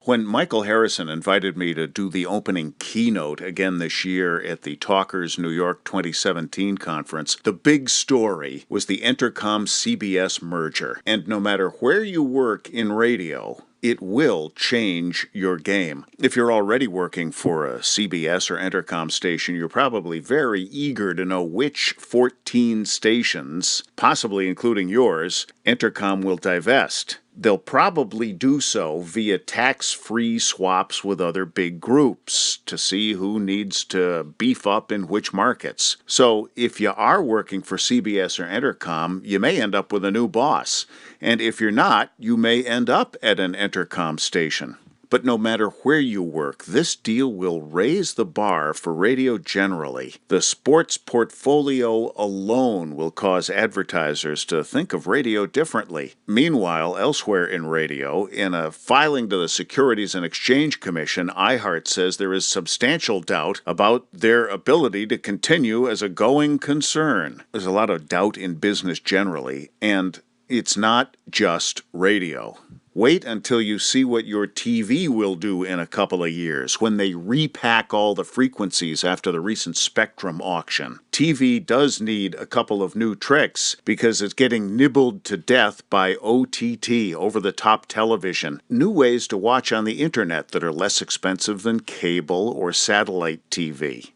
When Michael Harrison invited me to do the opening keynote again this year at the TalkersNY2017 conference, the big story was the Entercom-CBS merger. And no matter where you work in radio, it will change your game. If you're already working for a CBS or Entercom station, you're probably very eager to know which 14 stations, possibly including yours, Entercom will divest. They'll probably do so via tax-free swaps with other big groups to see who needs to beef up in which markets. So if you are working for CBS or Entercom, you may end up with a new boss. And if you're not, you may end up at an Entercom station. But no matter where you work, this deal will raise the bar for radio generally. The sports portfolio alone will cause advertisers to think of radio differently. Meanwhile, elsewhere in radio, in a filing to the Securities and Exchange Commission, iHeart says there is substantial doubt about their ability to continue as a going concern. There's a lot of doubt in business generally, and it's not just radio. Wait until you see what your TV will do in a couple of years when they repack all the frequencies after the recent Spectrum auction. TV does need a couple of new tricks because it's getting nibbled to death by OTT, over-the-top television. New ways to watch on the internet that are less expensive than cable or satellite TV.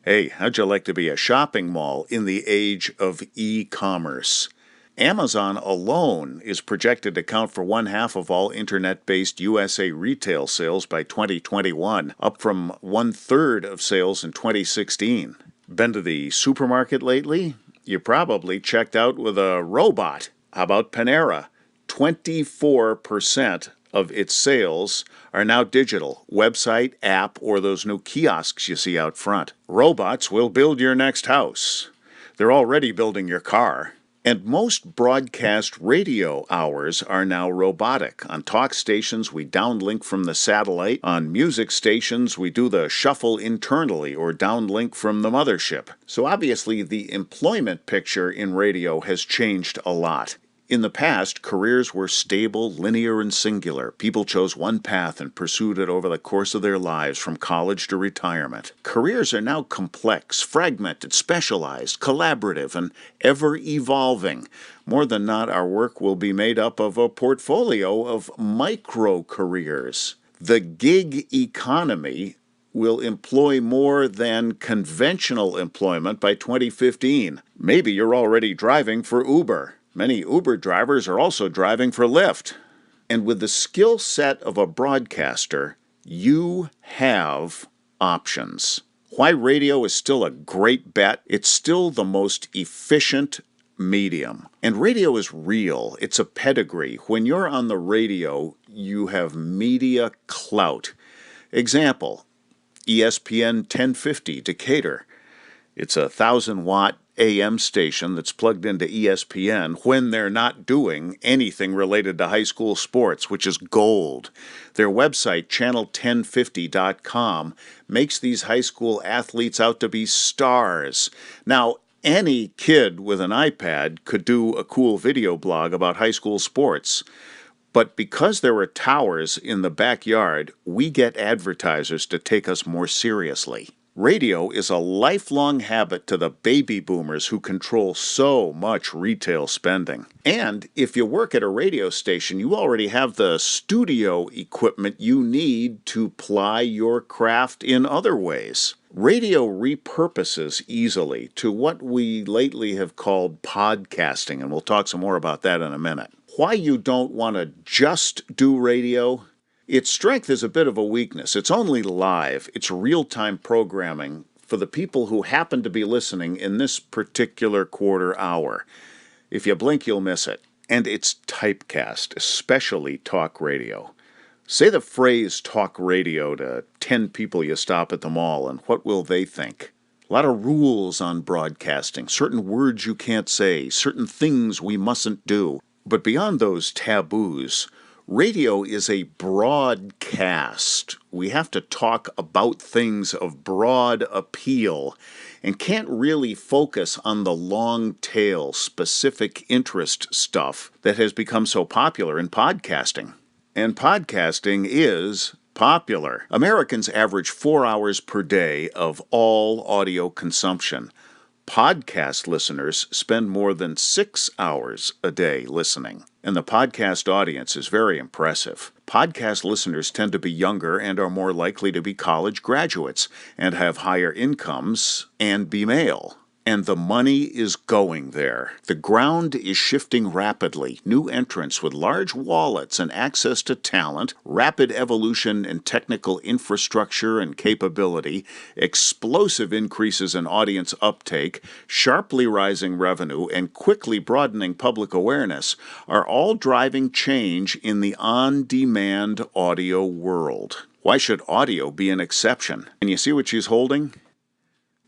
Hey, how'd you like to be a shopping mall in the age of e-commerce? Amazon alone is projected to account for 1/2 of all internet-based USA retail sales by 2021, up from 1/3 of sales in 2016. Been to the supermarket lately? You probably checked out with a robot. How about Panera? 24% of its sales are now digital, website, app, or those new kiosks you see out front. Robots will build your next house. They're already building your car. And most broadcast radio hours are now robotic. On talk stations, we downlink from the satellite. On music stations, we do the shuffle internally or downlink from the mothership. So obviously, the employment picture in radio has changed a lot. In the past, careers were stable, linear, and singular. People chose one path and pursued it over the course of their lives, from college to retirement. Careers are now complex, fragmented, specialized, collaborative, and ever-evolving. More than not, our work will be made up of a portfolio of micro-careers. The gig economy will employ more than conventional employment by 2015. Maybe you're already driving for Uber. Many Uber drivers are also driving for Lyft. And with the skill set of a broadcaster, you have options. Why radio is still a great bet? It's still the most efficient medium. And radio is real. It's a pedigree. When you're on the radio, you have media clout. Example, ESPN 1050 Decatur. It's a 1,000-watt AM station that's plugged into ESPN when they're not doing anything related to high school sports, which is gold. Their website, channel1050.com, makes these high school athletes out to be stars. Now, any kid with an iPad could do a cool video blog about high school sports. But because there are towers in the backyard, we get advertisers to take us more seriously. Radio is a lifelong habit to the baby boomers who control so much retail spending. And if you work at a radio station, you already have the studio equipment you need to ply your craft in other ways. Radio repurposes easily to what we lately have called podcasting, and we'll talk some more about that in a minute. Why you don't want to just do radio? Its strength is a bit of a weakness. It's only live. It's real-time programming for the people who happen to be listening in this particular quarter hour. If you blink, you'll miss it. And it's typecast, especially talk radio. Say the phrase talk radio to 10 people you stop at the mall, and what will they think? A lot of rules on broadcasting, certain words you can't say, certain things we mustn't do. But beyond those taboos, radio is a broadcast. We have to talk about things of broad appeal and can't really focus on the long tail, specific interest stuff that has become so popular in podcasting. and podcasting is popular. Americans average 4 hours per day of all audio consumption. Podcast listeners spend more than 6 hours a day listening, and the podcast audience is very impressive. Podcast listeners tend to be younger and are more likely to be college graduates and have higher incomes and be male. And the money is going there. The ground is shifting rapidly. New entrants with large wallets and access to talent, rapid evolution in technical infrastructure and capability, explosive increases in audience uptake, sharply rising revenue, and quickly broadening public awareness are all driving change in the on-demand audio world. Why should audio be an exception? And you see what she's holding?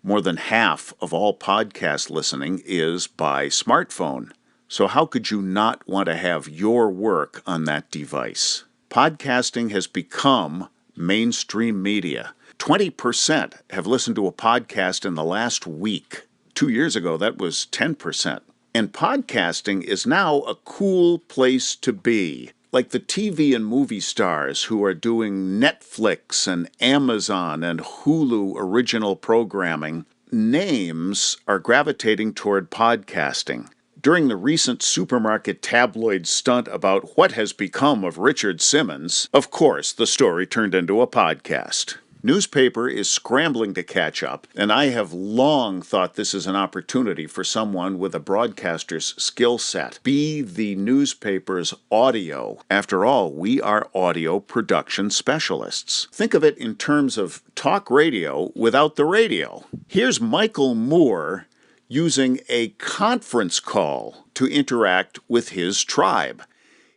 More than half of all podcast listening is by smartphone. So how could you not want to have your work on that device? Podcasting has become mainstream media. 20% have listened to a podcast in the last week. 2 years ago, that was 10%. And podcasting is now a cool place to be. Like the TV and movie stars who are doing Netflix and Amazon and Hulu original programming, names are gravitating toward podcasting. During the recent supermarket tabloid stunt about what has become of Richard Simmons, of course, the story turned into a podcast. Newspaper is scrambling to catch up, and I have long thought this is an opportunity for someone with a broadcaster's skill set. Be the newspaper's audio. After all, we are audio production specialists. Think of it in terms of talk radio without the radio. Here's Michael Moore using a conference call to interact with his tribe.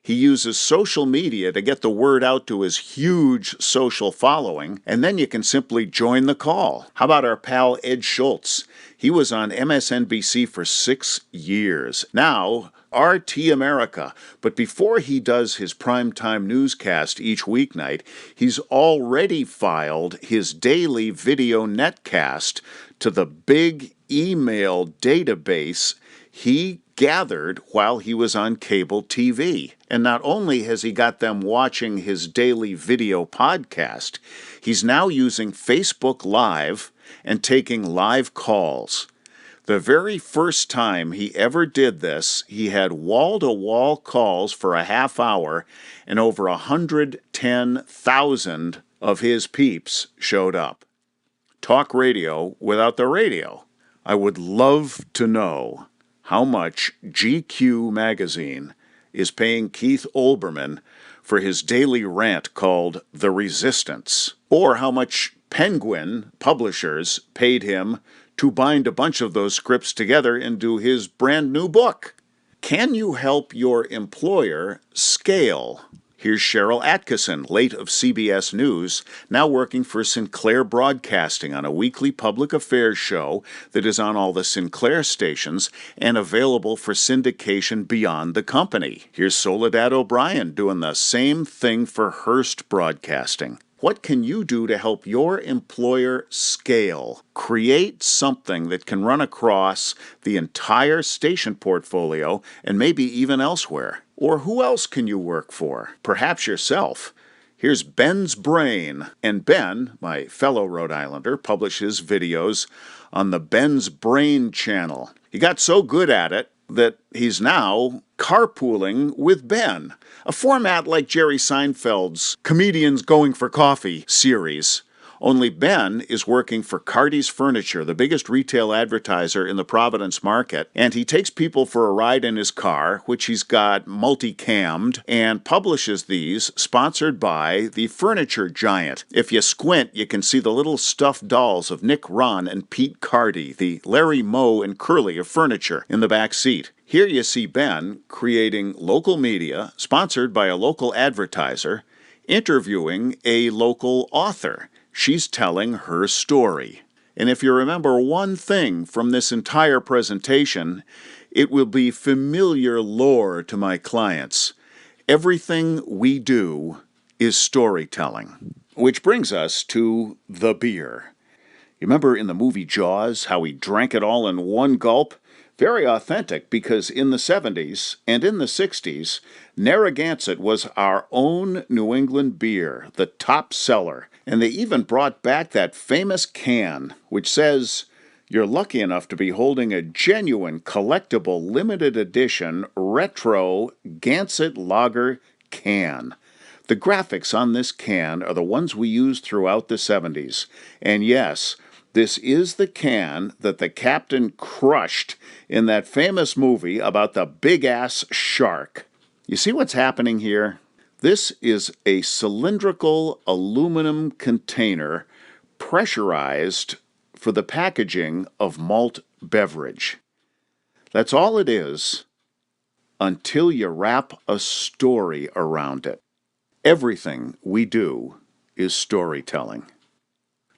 He uses social media to get the word out to his huge social following, and then you can simply join the call. How about our pal Ed Schultz? He was on MSNBC for 6 years. Now, RT America. But before he does his primetime newscast each weeknight, he's already filed his daily video netcast to the big email database he gathered while he was on cable TV. And not only has he got them watching his daily video podcast, he's now using Facebook Live and taking live calls. The very first time he ever did this, he had wall-to-wall calls for a half hour, and over 110,000 of his peeps showed up. Talk radio without the radio. I would love to know how much GQ magazine is paying Keith Olbermann for his daily rant called The Resistance, or how much Penguin Publishers paid him to bind a bunch of those scripts together into his brand new book. Can you help your employer scale? Here's Cheryl Atkinson, late of CBS News, now working for Sinclair Broadcasting on a weekly public affairs show that is on all the Sinclair stations and available for syndication beyond the company. Here's Soledad O'Brien doing the same thing for Hearst Broadcasting. What can you do to help your employer scale? Create something that can run across the entire station portfolio and maybe even elsewhere. Or who else can you work for? Perhaps yourself. Here's Ben's Brain. And Ben, my fellow Rhode Islander, publishes videos on the Ben's Brain channel. He got so good at it that he's now carpooling with Ben, a format like Jerry Seinfeld's Comedians Going for Coffee series. Only Ben is working for Carty's Furniture, the biggest retail advertiser in the Providence market, and he takes people for a ride in his car, which he's got multi-cammed, and publishes these, sponsored by the furniture giant. If you squint, you can see the little stuffed dolls of Nick, Ron, and Pete Carty, the Larry, Moe, and Curly of furniture, in the back seat. Here you see Ben creating local media, sponsored by a local advertiser, interviewing a local author. She's telling her story. And if you remember one thing from this entire presentation, it will be familiar lore to my clients. Everything we do is storytelling. Which brings us to the beer. You remember in the movie Jaws how he drank it all in one gulp? Very authentic, because in the 70s and in the 60s, Narragansett was our own New England beer, the top seller. And they even brought back that famous can, which says, "You're lucky enough to be holding a genuine, collectible, limited edition, retro Gansett Lager can." The graphics on this can are the ones we used throughout the 70s. And yes, this is the can that the captain crushed in that famous movie about the big-ass shark. You see what's happening here? This is a cylindrical aluminum container pressurized for the packaging of malt beverage. That's all it is until you wrap a story around it. Everything we do is storytelling.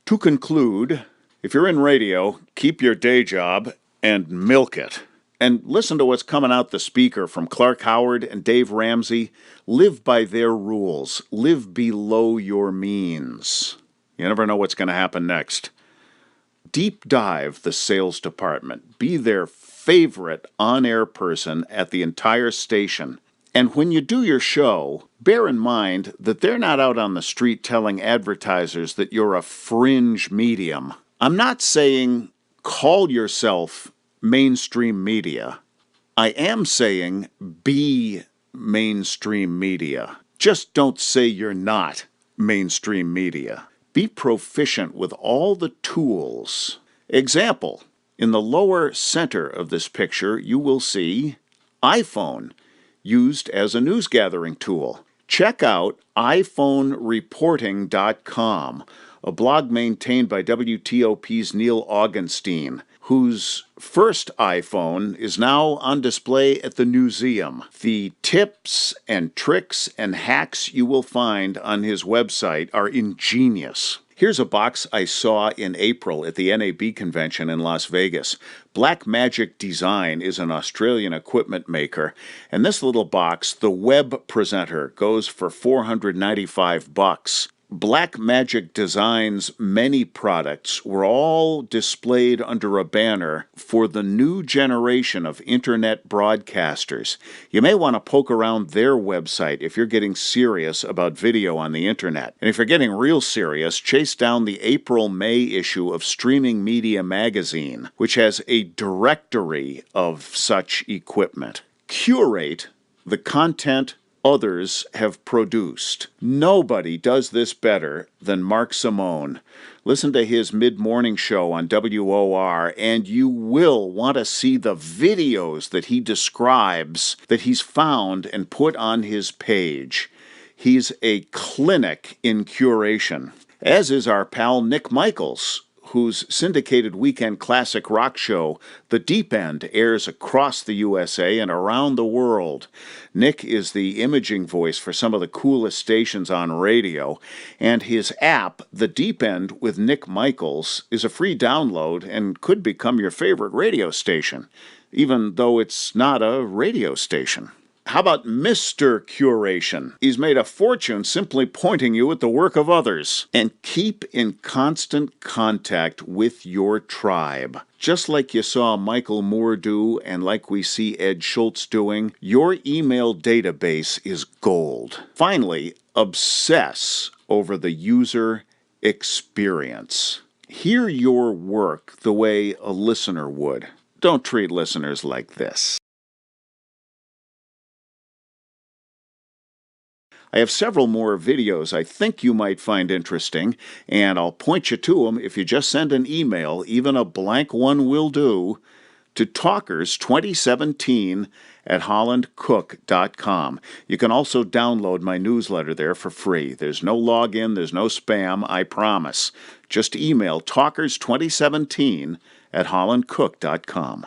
To conclude, if you're in radio, keep your day job and milk it. And listen to what's coming out the speaker from Clark Howard and Dave Ramsey. Live by their rules. Live below your means. You never know what's going to happen next. Deep dive the sales department. Be their favorite on-air person at the entire station. And when you do your show, bear in mind that they're not out on the street telling advertisers that you're a fringe medium. I'm not saying call yourself mainstream media. I am saying be mainstream media. Just don't say you're not mainstream media. Be proficient with all the tools. Example, in the lower center of this picture, you will see iPhone used as a news gathering tool. Check out iPhonereporting.com, a blog maintained by WTOP's Neil Augenstein, whose first iPhone is now on display at the museum. The tips and tricks and hacks you will find on his website are ingenious. Here's a box I saw in April at the NAB convention in Las Vegas. Black Magic Design is an Australian equipment maker, and this little box, the Web Presenter, goes for $495. Black Magic Design's many products were all displayed under a banner for the new generation of internet broadcasters. You may want to poke around their website if you're getting serious about video on the internet. And if you're getting real serious, chase down the April-May issue of Streaming Media Magazine, which has a directory of such equipment. Curate the content others have produced. Nobody does this better than Mark Simone. Listen to his mid-morning show on WOR, and you will want to see the videos that he describes that he's found and put on his page. He's a clinic in curation, as is our pal Nick Michaels, whose syndicated weekend classic rock show, The Deep End, airs across the USA and around the world. Nick is the imaging voice for some of the coolest stations on radio, and his app, The Deep End with Nick Michaels, is a free download and could become your favorite radio station, even though it's not a radio station. How about Mr. Curation? He's made a fortune simply pointing you at the work of others. And keep in constant contact with your tribe. Just like you saw Michael Moore do and like we see Ed Schultz doing, your email database is gold. Finally, obsess over the user experience. Hear your work the way a listener would. Don't treat listeners like this. I have several more videos I think you might find interesting, and I'll point you to them if you just send an email, even a blank one will do, to TalkersNY2017@hollandcooke.com. You can also download my newsletter there for free. There's no login, there's no spam, I promise. Just email TalkersNY2017@hollandcooke.com.